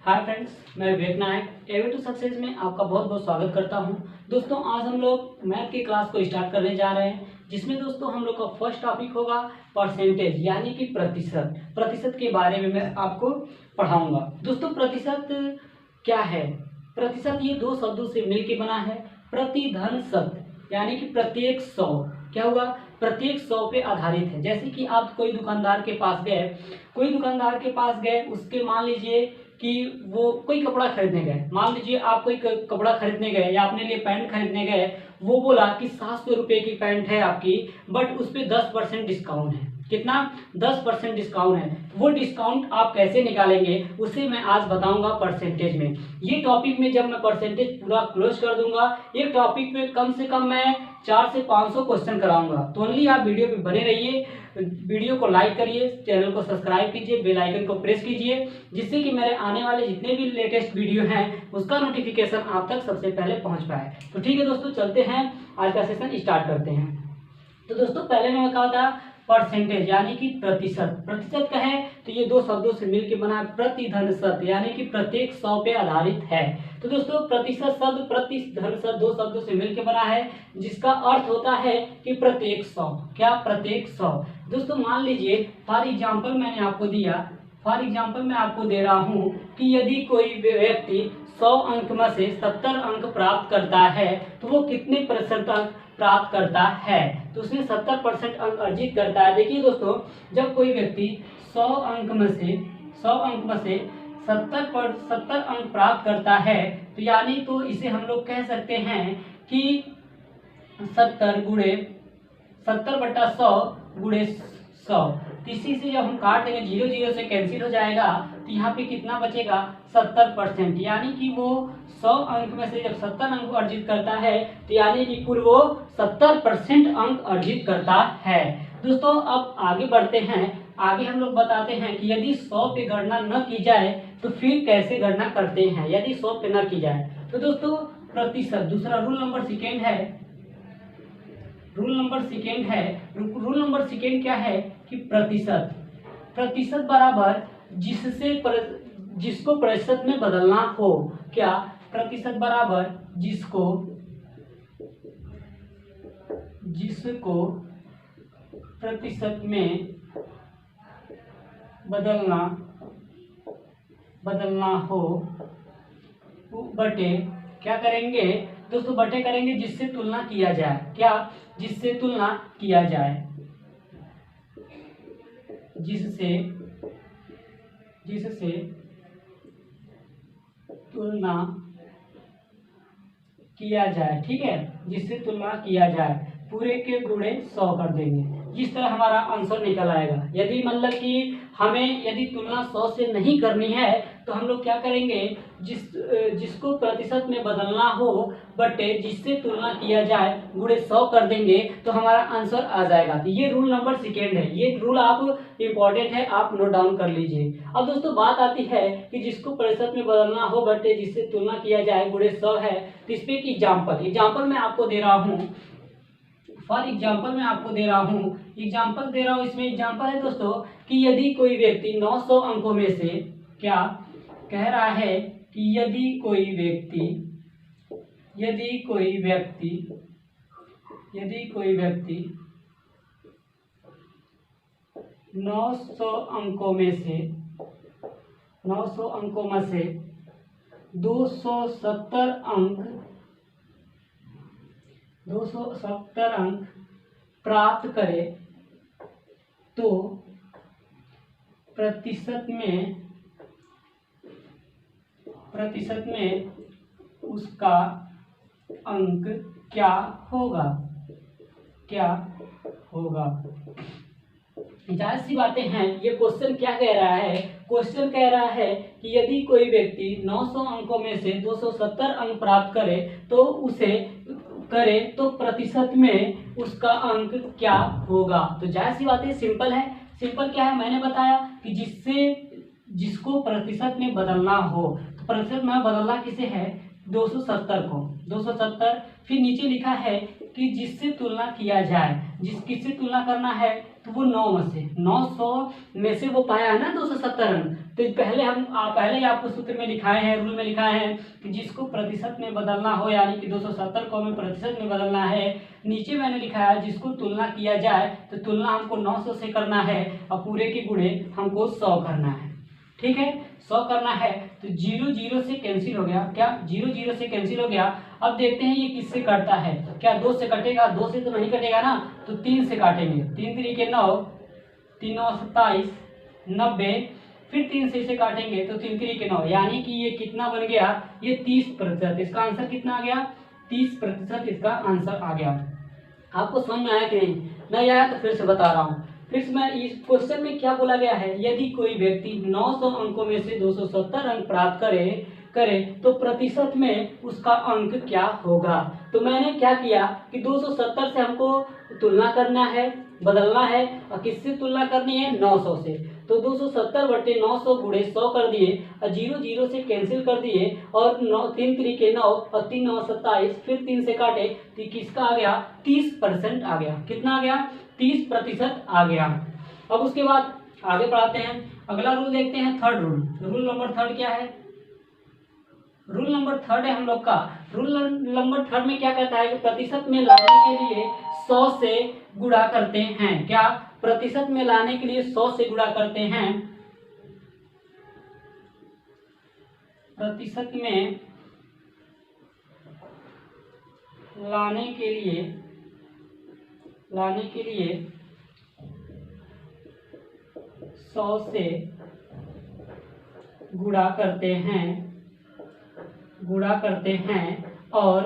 Hi friends, मैं विवेक नायक एवे to success में आपका बहुत बहुत स्वागत करता हूं। दोस्तों, आज हम लोग मैथ की क्लास को स्टार्ट करने जा रहे हैं, जिसमें दोस्तों हम लोग का फर्स्ट टॉपिक होगा परसेंटेज, यानी कि प्रतिशत के बारे में मैं आपको पढ़ाऊंगा। दोस्तों, प्रतिशत क्या है? प्रतिशत ये दो शब्दों से मिलकर बना है। प्रति धन शत, यानी कि प्रत्येक 100 क्या हुआ? प्रत्येक 100 पे आधारित है। जैसे कि आप कोई दुकानदार के पास गए, उसके मान लीजिए कि वो कोई कपड़ा खरीदने गए, मान लीजिए आप कोई कपड़ा खरीदने गए या अपने लिए पैंट खरीदने गए। वो बोला कि 700 रुपये की पैंट है आपकी, बट उस पर 10% डिस्काउंट है। कितना? 10% डिस्काउंट है। वो डिस्काउंट आप कैसे निकालेंगे उसे मैं आज बताऊंगा परसेंटेज में। ये टॉपिक में जब मैं परसेंटेज पूरा क्लोज कर दूंगा, ये टॉपिक में कम से कम मैं 400 से 500 क्वेश्चन कराऊंगा। तो ओनली आप वीडियो पे बने रहिए, वीडियो को लाइक करिए, चैनल को सब्सक्राइब कीजिए, बेल आइकन को प्रेस कीजिए, जिससे कि मेरे आने वाले जितने भी लेटेस्ट वीडियो हैं उसका नोटिफिकेशन आप तक सबसे पहले पहुंच पाए। तो ठीक है दोस्तों, चलते हैं, आज का सेशन स्टार्ट करते हैं। तो दोस्तों, पहले मैं कहा था परसेंटेज, यानी कि प्रतिशत का है तो ये दो शब्दों से मिलकर बना है। प्रति धन शत, यानी कि प्रत्येक 100 पे आधारित है। तो दोस्तों, प्रतिशत शब्द प्रति धन शत दो शब्दों से मिलकर बना है, जिसका अर्थ होता है कि प्रत्येक 100। क्या? प्रत्येक 100। दोस्तों, मान लीजिए फॉर एग्जाम्पल मैं आपको दे रहा हूं कि यदि कोई व्यक्ति 100 अंक में से 70 अंक प्राप्त करता है तो वो कितने प्रतिशत अंक प्राप्त करता है? तो उसने 70% अंक अर्जित करता है। देखिए दोस्तों, जब कोई व्यक्ति 100 अंक में से 70 अंक प्राप्त करता है तो यानी तो इसे हम लोग कह सकते हैं कि 70/100 गुणे 100। इसी से जब हम काट देंगे, 0 0 से कैंसिल हो जाएगा, तो यहाँ पे कितना बचेगा? 70%। यानी कि वो 100 अंक में से जब 70 अंक अर्जित करता है तो यानी कि कुल वो 70% अंक अर्जित करता है। दोस्तों, अब आगे बढ़ते हैं। आगे हम लोग बताते हैं कि यदि 100 पे गणना न की जाए तो फिर कैसे गणना करते हैं, यदि 100 पे न की जाए तो दोस्तों प्रतिशत, दूसरा रूल नंबर सेकेंड सेकेंड क्या है कि प्रतिशत बराबर जिसको प्रतिशत में बदलना हो। क्या? प्रतिशत बराबर जिसको प्रतिशत में बदलना हो बटे क्या करेंगे दोस्तों? बटे करेंगे जिससे तुलना किया जाए। क्या? जिससे तुलना किया जाए, जिससे तुलना किया जाए। ठीक है, जिससे तुलना किया जाए, पूरे के गुणे 100 कर देंगे। जिस तरह हमारा आंसर निकल आएगा। यदि मतलब कि हमें यदि तुलना 100 से नहीं करनी है तो हम लोग क्या करेंगे? जिसको प्रतिशत में बदलना हो बटे जिससे तुलना किया जाए गुणे 100 कर देंगे तो हमारा आंसर आ जाएगा। तो ये रूल नंबर सेकेंड है। ये रूल आप इम्पोर्टेंट है, आप नोट डाउन कर लीजिए। अब दोस्तों, बात आती है कि जिसको प्रतिशत में बदलना हो बटे जिससे तुलना किया जाए गुणे 100 है। तो इस पे एक एग्जाम्पल मैं आपको दे रहा हूँ। इसमें एग्जाम्पल है दोस्तों कि यदि कोई व्यक्ति 900 अंकों में से, क्या कह रहा है कि यदि कोई व्यक्ति 900 अंकों में से 270 अंक प्राप्त करे तो प्रतिशत में उसका अंक क्या होगा? जाहिर सी बातें हैं। ये क्वेश्चन क्या कह रहा है? क्वेश्चन कह रहा है कि यदि कोई व्यक्ति 900 अंकों में से 270 अंक प्राप्त करे तो प्रतिशत में उसका अंक क्या होगा? तो जाहिर सी बात है, सिंपल है। सिंपल क्या है? मैंने बताया कि जिसको प्रतिशत में बदलना हो, तो प्रतिशत में बदलना किसे है? 270 को। 270 फिर नीचे लिखा है कि जिससे तुलना किया जाए, किससे तुलना करना है, तो वो 900 में से वो पाया है ना 270 अंक। तो पहले ही आपको सूत्र में लिखाए हैं, रूल में लिखाए हैं कि जिसको प्रतिशत में बदलना हो, यानी कि 270 को हमें प्रतिशत में बदलना है। नीचे मैंने लिखा है जिसको तुलना किया जाए, तो तुलना हमको 900 से करना है और पूरे के गुणे हमको 100 करना है। ठीक है, 100 करना है। तो 0 0 से कैंसिल हो गया, क्या 0 0 से कैंसिल हो गया। अब देखते हैं ये किससे कटता है, क्या 2 से कटेगा, 2 से तो नहीं कटेगा ना, तो 3 से काटेंगे। 3 3 9, 3 9 27, 90, फिर 3 से इसे काटेंगे तो 3 3 9, यानी कि ये कितना बन गया, ये 30%। इसका आंसर कितना आ गया, 30% इसका आंसर आ गया। आपको समझ में आया कि नहीं आया तो फिर से बता रहा हूँ। फिर से मैं इस क्वेश्चन में क्या बोला गया है, यदि कोई व्यक्ति 900 अंकों में से 270 अंक प्राप्त करे तो प्रतिशत में उसका अंक क्या होगा। तो मैंने क्या किया कि 270 से हमको तुलना करना है, बदलना है, और किससे तुलना करनी है, 900 से। तो 270 बटे 900 गुणे 100 कर दिए और 0 0 से कैंसिल कर दिए, और 3 3 9 और 3 9 27, फिर 3 से काटे तो किसका आ गया, 30% आ गया। कितना आ गया, 30% आ गया। अब उसके बाद आगे बढ़ाते हैं, अगला रूल देखते हैं, थर्ड रूल नंबर थर्ड क्या है, रूल नंबर थर्ड है हम लोग का। रूल नंबर थर्ड में क्या कहता है कि प्रतिशत में लाने के लिए 100 से गुणा करते हैं। क्या, प्रतिशत में लाने के लिए 100 से गुणा करते हैं। प्रतिशत में लाने के लिए 100 से गुणा करते हैं और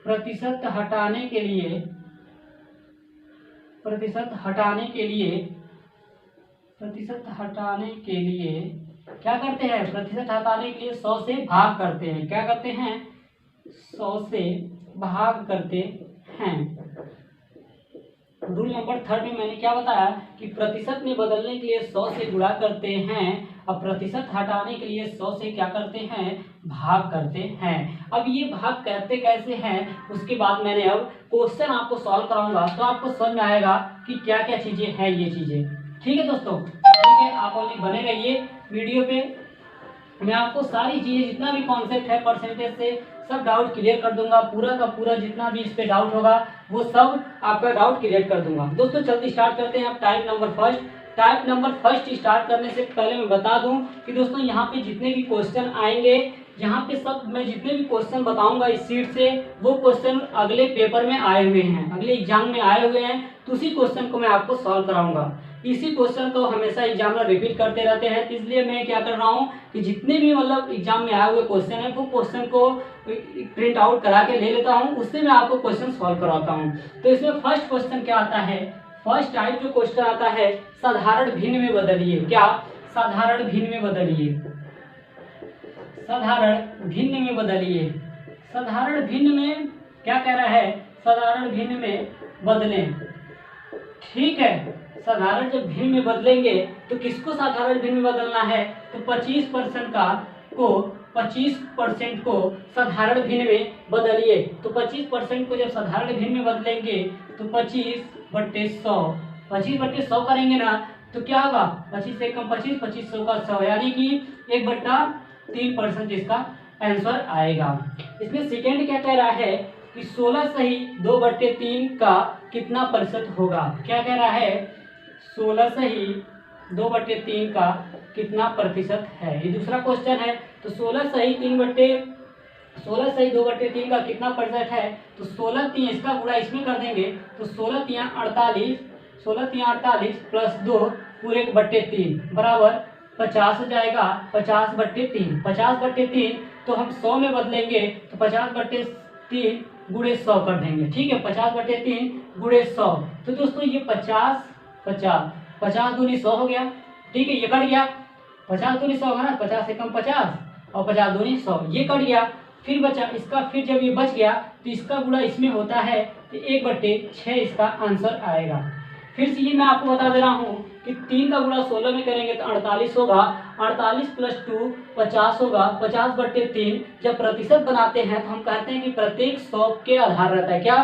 प्रतिशत हटाने के लिए क्या करते हैं, प्रतिशत हटाने के लिए 100 से भाग करते हैं। क्या करते हैं, 100 से भाग करते हैं। रूल नंबर थर्ड में मैंने क्या बताया कि प्रतिशत में बदलने के लिए 100 से गुणा करते हैं और प्रतिशत हटाने के लिए 100 से क्या करते हैं, भाग करते हैं। अब ये भाग करते कैसे हैं, उसके बाद मैंने अब क्वेश्चन आपको सॉल्व कराऊंगा, तो आपको समझ में आएगा कि क्या क्या चीजें हैं ये चीजें। ठीक है दोस्तों, ठीक है, आप और बने रहिए वीडियो पे। मैं आपको सारी चीजें, जितना भी कॉन्सेप्ट है परसेंटेज से, सब डाउट क्लियर कर दूंगा। पूरा का पूरा जितना भी इस पे डाउट होगा वो सब आपका डाउट क्लियर कर दूंगा। दोस्तों जल्दी स्टार्ट करते हैं। अब टाइप नंबर फर्स्ट स्टार्ट करने से पहले मैं बता दूं कि दोस्तों यहाँ पे जितने भी क्वेश्चन आएंगे, यहाँ पे सब मैं जितने भी क्वेश्चन बताऊंगा इस सीट से, वो क्वेश्चन अगले पेपर में आए हुए हैं, अगले एग्जाम में आए हुए हैं, तो उसी क्वेश्चन को मैं आपको सॉल्व कराऊंगा। इसी क्वेश्चन को हमेशा एग्जामिनर रिपीट करते रहते हैं, तो इसलिए मैं क्या कर रहा हूँ कि जितने भी मतलब एग्जाम में आए हुए क्वेश्चन है, वो क्वेश्चन को प्रिंट आउट करा के ले लेता हूँ, उससे मैं आपको क्वेश्चन सॉल्व कराता हूँ। तो इसमें फर्स्ट क्वेश्चन क्या आता है, फर्स्ट टाइप जो क्वेश्चन आता है, साधारण भिन्न में बदलिए। क्या, साधारण भिन्न में बदलिए, साधारण भिन्न में बदलिए। साधारण भिन्न में क्या कह रहा है, साधारण भिन्न में बदलें। ठीक है, साधारण जब भिन्न में बदलेंगे तो किसको साधारण भिन्न में बदलना है, तो 25% को साधारण भिन्न में बदलिए। तो 25% को जब साधारण भिन्न में बदलेंगे तो 25/100, 25/100 करेंगे ना, तो क्या होगा, 25 से कम 25, 25 का 100, यानी कि 1/3% इसका आंसर आएगा। इसमें सेकेंड क्या कह रहा है कि 16 सही 2/3 का कितना प्रतिशत होगा। क्या कह रहा है, 16 सही 2/3 का कितना प्रतिशत है, ये दूसरा क्वेश्चन है। तो 16 सही 2/3 का कितना प्रतिशत है, तो 16 3 इसका गुणा इसमें कर देंगे, तो 16 3 48 प्लस 2 पूरे 1/3 बराबर 50 हो जाएगा। 50/3, 50/3 तो हम 100 में बदलेंगे, तो 50/3 गुणे 100 कर देंगे। ठीक है, 50/3 गुणे 100। तो दोस्तों ये 50 दूनी 100 हो गया। ठीक है, ये कट गया, 50 दूनी 100 होगा ना, 50 से कम 50 और 50 दूनी 100, ये कट गया। फिर बचा इसका, फिर जब ये बच गया तो इसका गुणा इसमें होता है, तो 1/6 इसका आंसर आएगा। फिर से ये मैं आपको बता दे रहा हूँ कि 3 का गुणा 16 में करेंगे तो 48 होगा, 48 प्लस 2 50 होगा, 50/3। जब प्रतिशत बनाते हैं तो हम कहते हैं कि प्रत्येक 100 के आधार रहता है, क्या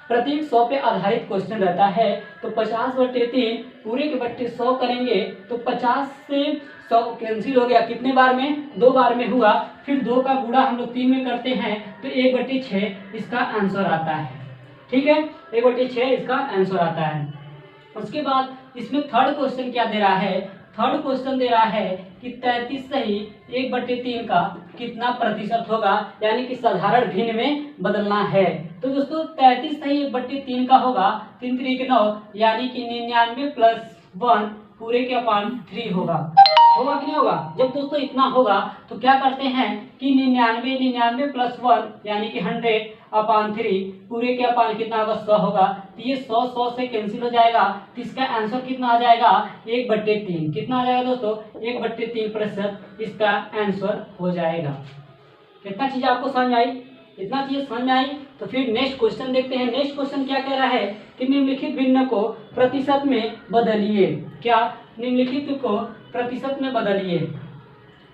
प्रत्येक 100 पे आधारित क्वेश्चन रहता है। तो 50/3 पूरे के बट्टे 100 करेंगे तो 50 से 100 कैंसिल हो गया, कितने बार में, 2 बार में हुआ। फिर 2 का गुणा हम लोग 3 में करते हैं तो 1/6 इसका आंसर आता है, ठीक है, 1/6 इसका आंसर आता है। उसके बाद इसमें थर्ड क्वेश्चन क्या दे रहा है, थर्ड क्वेश्चन दे रहा है कि 33 सही 1/3 का कितना प्रतिशत होगा, यानी कि साधारण भिन्न में बदलना है। तो दोस्तों 33 सही 1/3 का होगा, 3 3 के 9, यानी कि 99 प्लस 1 पूरे के अपान 3 होगा कि नहीं होगा। जब दोस्तों इतना होगा तो क्या करते हैं कि 99 प्लस 1 यानी कि 100/3 पूरे के अपान कितना होगा, 100 होगा। तो ये 100 से कैंसिल हो जाएगा, तो इसका आंसर कितना आ जाएगा, 1/3। कितना आ जाएगा दोस्तों, 1/3% इसका आंसर हो जाएगा। कितना चीज आपको समझ में आई, इतना चीज समझ में आई। तो फिर नेक्स्ट क्वेश्चन देखते हैं। नेक्स्ट क्वेश्चन क्या कह रहा है कि निम्नलिखित भिन्न को प्रतिशत में बदलिए। क्या, निम्नलिखित को प्रतिशत में बदलिए।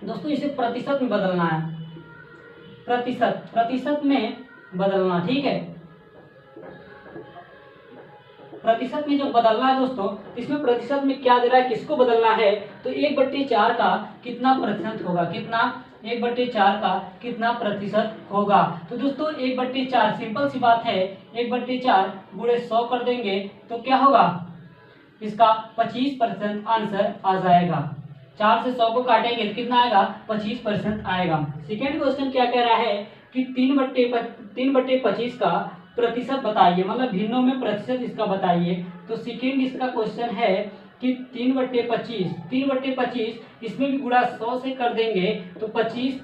दोस्तों इसे प्रतिशत में बदलना है, प्रतिशत में बदलना, ठीक है। प्रतिशत में जब बदलना है दोस्तों, इसमें प्रतिशत में क्या दे रहा है, किसको बदलना है, तो 1/4 का कितना प्रतिशत होगा, कितना, 1/4 का कितना प्रतिशत होगा। तो दोस्तों 1/4 सिंपल सी बात है, 1/4 गुणे 100 कर देंगे तो क्या होगा, इसका 25% आंसर आ जाएगा। 4 से 100 को काटेंगे तो कितना आएगा, 25% आएगा। सेकेंड क्वेश्चन क्या कह रहा है कि 3/25 का प्रतिशत बताइए, मतलब भिन्नों में प्रतिशत इसका बताइए। तो सेकेंड इसका क्वेश्चन है कि 3/25 इसमें भी गुणा 100 से कर देंगे तो 25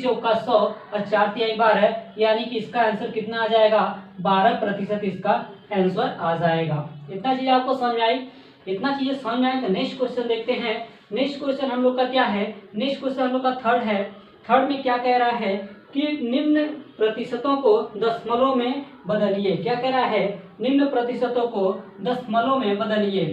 चौका 100 और 4 तिहाई 12, यानी कि इसका आंसर कितना आ जाएगा, 12% इसका आंसर आ जाएगा। इतना चीज आपको समझ में आई, इतना चीजें समझ में आई। तो नेक्स्ट क्वेश्चन देखते हैं। नेक्स्ट क्वेश्चन हम लोग का क्या है, नेक्स्ट क्वेश्चन हम लोग का थर्ड है। थर्ड में क्या कह रहा है कि निम्न प्रतिशतों को दशमलव में बदलिए। क्या कह रहा है, निम्न प्रतिशतों को दशमलव में बदलिए,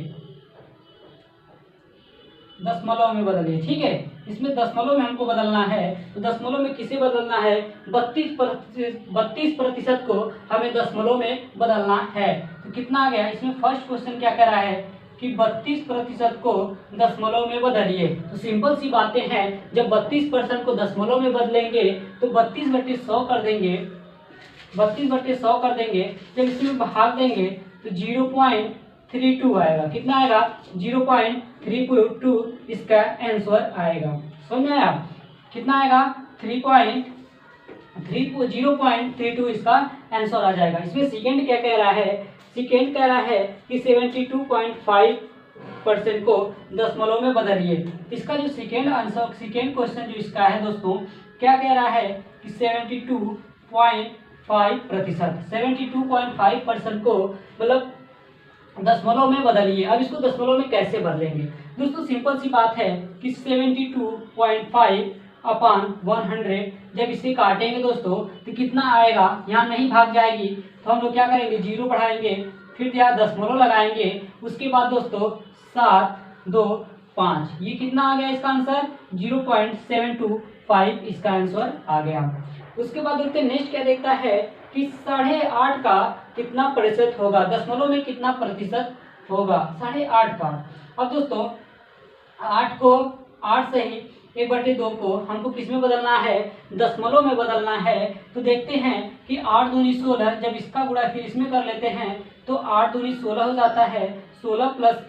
दशमलव में बदलिए, ठीक है। इसमें दशमलव में हमको बदलना है, तो दशमलव में किसे बदलना है, 32% को हमें दशमलव में बदलना है। तो कितना आ गया, इसमें फर्स्ट क्वेश्चन क्या कह रहा है कि 32% को दशमलव में बदलिए। तो सिंपल सी बातें हैं, जब 32% को दशमलव में बदलेंगे तो 32/100 कर देंगे, 32/100 कर देंगे। जब इसमें भाग देंगे तो 0.32 आएगा, कितना आएगा, 0.32 इसका आंसर आएगा। समझ में आया, कितना आएगा, 0.32 इसका आंसर आ जाएगा। इसमें सेकेंड क्या कह रहा है, सेकेंड कह रहा है कि 72.5% को दशमलव में बदलिए। इसका जो सेकेंड आंसर, सेकेंड क्वेश्चन जो इसका है दोस्तों, क्या कह रहा है कि 72.5% को मतलब दशमलव में बदलिए। अब इसको दशमलव में कैसे बदलेंगे दोस्तों, सिंपल सी बात है कि 72.5/100 जब इसे काटेंगे दोस्तों तो कितना आएगा, यहाँ नहीं भाग जाएगी तो हम लोग क्या करेंगे, 0 बढ़ाएंगे, फिर यहाँ दशमलव लगाएंगे, उसके बाद दोस्तों 7 2 5, ये कितना आ गया इसका आंसर, 0.725 इसका आंसर आ गया। उसके बाद देखते हैं नेक्स्ट क्या देखता है कि 8.5 का कितना प्रतिशत होगा, दशमलव में कितना प्रतिशत होगा, 8.5 का। अब दोस्तों 8 को 8 से ही 1/2 को हमको किस में बदलना है, दशमलव में बदलना है। तो देखते हैं कि 8 दूनी 16, जब इसका गुणा फिर इसमें कर लेते हैं तो 8 दूनी 16 हो जाता है, 16 +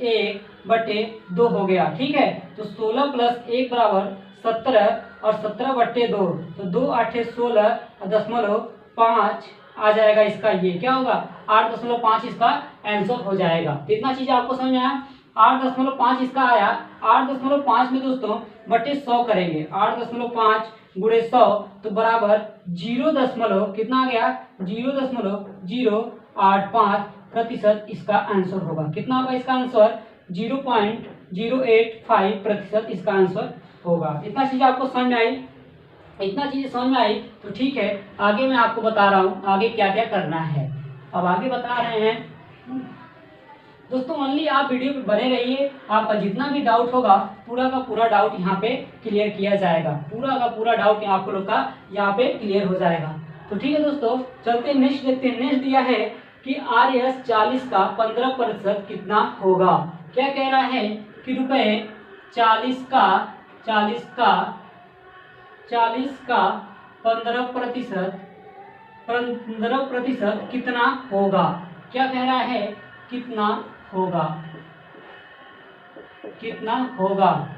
1/2 हो गया, ठीक है। तो 16 + 1 बराबर 17 और 17/2, तो 2 8 16 दशमलव 5 आ जाएगा इसका, ये क्या होगा 8.5 इसका आंसर हो जाएगा। इतना चीज आपको समझ में आया, 8.5 इसका आया। 8.5 में दोस्तों बटे 100 करेंगे, 8.5 गुणे 100 तो बराबर 0 कितना आ गया, 0.085% इसका आंसर होगा। कितना होगा इसका आंसर, 0.085% इसका आंसर होगा। इतना चीज आपको समझ में आई, इतना चीजें समझ में आई तो ठीक है। आगे मैं आपको बता रहा हूँ आगे क्या क्या करना है। अब आगे बता रहे हैं, दोस्तों ओनली आप वीडियो पे बने रहिए, आपका जितना भी डाउट होगा पूरा का पूरा डाउट यहाँ पे क्लियर किया जाएगा, पूरा का पूरा डाउट आप लोग का यहाँ पे क्लियर हो जाएगा। तो ठीक है दोस्तों, चलते नेक्स्ट देखते हैं। नेक्स्ट दिया है कि RS 40 का 15% कितना होगा। क्या कह रहा है कि रुपए 40 का 15% कितना होगा। क्या कह रहा है, कितना होगा।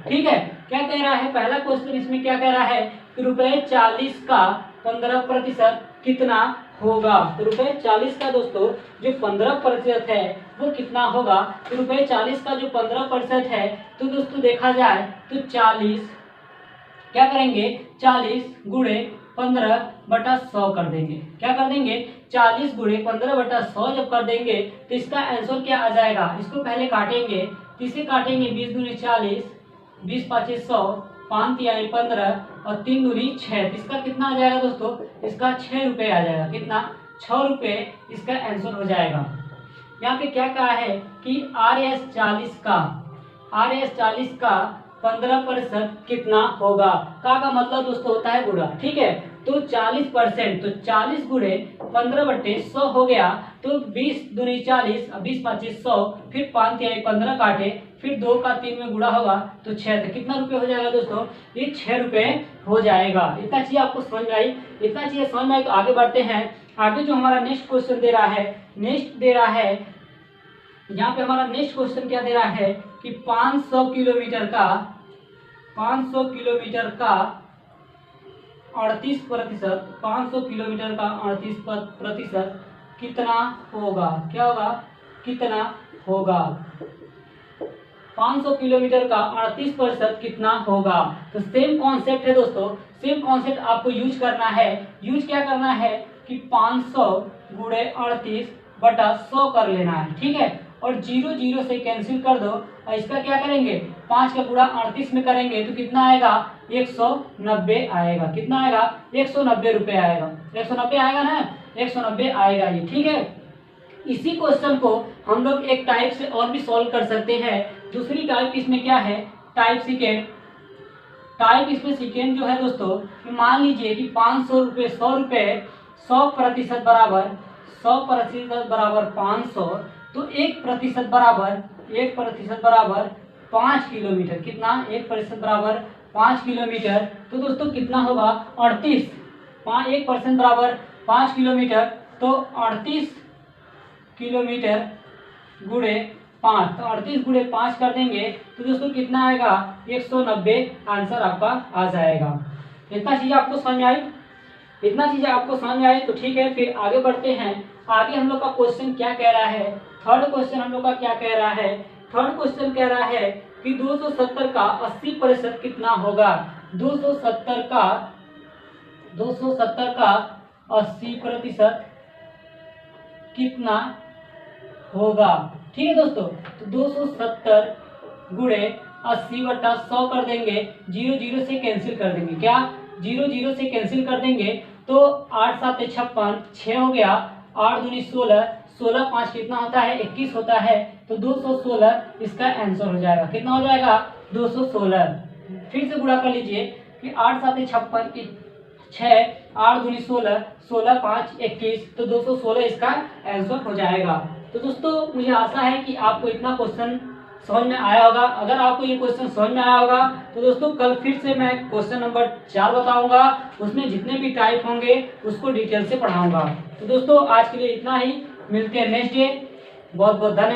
ठीक है, क्या कह रहा है, पहला क्वेश्चन इसमें क्या कह रहा है कि रुपए 40 का 15% कितना होगा। तो रुपए 40 का दोस्तों जो 15% है वो कितना होगा। तो रुपए 40 का जो 15% है तो दोस्तों देखा जाए तो 40 क्या करेंगे, 40 गुणे 15/100 कर देंगे। क्या कर देंगे, 40 गुणे 15/100 जब कर देंगे तो इसका आंसर क्या आ जाएगा। इसको पहले काटेंगे, तो इसे काटेंगे 20 दूनी 40, 20 पाँचे 100, 5 तिहाई 15 और 3 दूनी 6। इसका कितना आ जाएगा दोस्तों, इसका 6 रुपये आ जाएगा। कितना, 6 रुपये इसका आंसर हो जाएगा। यहाँ पे क्या कहा है कि RS 40 का 15% कितना होगा। का मतलब दोस्तों होता है गुणा। ठीक है, तो 40%, तो 40 गुणे 15/100 हो गया। तो 20 दूनी 40, 20 पाँचे 100, फिर 5 तिहाई 15 काटे, फिर 2 का 3 में गुणा होगा तो 6। तो कितना रुपये हो जाएगा दोस्तों, ये 6 रुपये हो जाएगा। इतना चीज आपको समझ में आई, इतना चीज समझ में आई तो आगे बढ़ते हैं। आगे जो हमारा नेक्स्ट क्वेश्चन दे रहा है, यहाँ पे हमारा नेक्स्ट क्वेश्चन क्या दे रहा है कि 500 किलोमीटर का 38%, 500 किलोमीटर का 38% कितना होगा। क्या होगा, कितना होगा। 500 किलोमीटर का 38% कितना होगा। तो सेम कॉन्सेप्ट है दोस्तों, सेम कॉन्सेप्ट आपको यूज करना है। यूज क्या करना है कि 500 गुणे 38/100 कर लेना है। ठीक है, और 0 0 से कैंसिल कर दो और इसका क्या करेंगे, 5 का गुणा 38 में करेंगे तो कितना आएगा, 190 आएगा। कितना आएगा, 190 रुपये आएगा। 190 आएगा ना, 190 आएगा ये। ठीक है, इसी क्वेश्चन को हम लोग एक टाइप से और भी सॉल्व कर सकते हैं। दूसरी टाइप इसमें क्या है, टाइप इसमें सेकेंड जो है दोस्तों, मान लीजिए कि 500 रुपये 100 रुपये 100% बराबर 500, तो 1% बराबर 5 किलोमीटर। कितना, 1% बराबर 5 किलोमीटर। तो दोस्तों कितना होगा, 38। 1% बराबर 5 किलोमीटर, तो 38 किलोमीटर गुणे 5, तो 38 गुणे 5 कर देंगे तो दोस्तों कितना आएगा, 190 आंसर आपका आ जाएगा। इतना चीज़ आपको समझ में आई, तो ठीक है, फिर आगे बढ़ते हैं। आगे हम लोग का क्वेश्चन क्या कह रहा है, थर्ड क्वेश्चन हम लोग का क्या कह रहा है। थर्ड क्वेश्चन कह रहा है कि 270 का 80% कितना होगा। 270 का 80% कितना होगा। ठीक है दोस्तों, तो 270 गुणे 80/100 कर देंगे, 0 0 से कैंसिल कर देंगे। क्या, 0 0 से कैंसिल कर देंगे तो 8 7 56, 6 हो गया, 8 दूनी 16, 16 5 कितना होता है, 21 होता है। तो 216 इसका आंसर हो जाएगा। कितना हो जाएगा, 216। फिर से गुणा कर लीजिए कि 8 7 56, 6, 8 दूनी 16, 16 5 21, तो 216 इसका आंसर हो जाएगा। तो दोस्तों मुझे आशा है कि आपको इतना क्वेश्चन समझ में आया होगा। अगर आपको ये क्वेश्चन समझ में आया होगा तो दोस्तों कल फिर से मैं क्वेश्चन नंबर 4 बताऊंगा, उसमें जितने भी टाइप होंगे उसको डिटेल से पढ़ाऊंगा। तो दोस्तों आज के लिए इतना ही, मिलते हैं नेक्स्ट डे। बहुत बहुत धन्यवाद।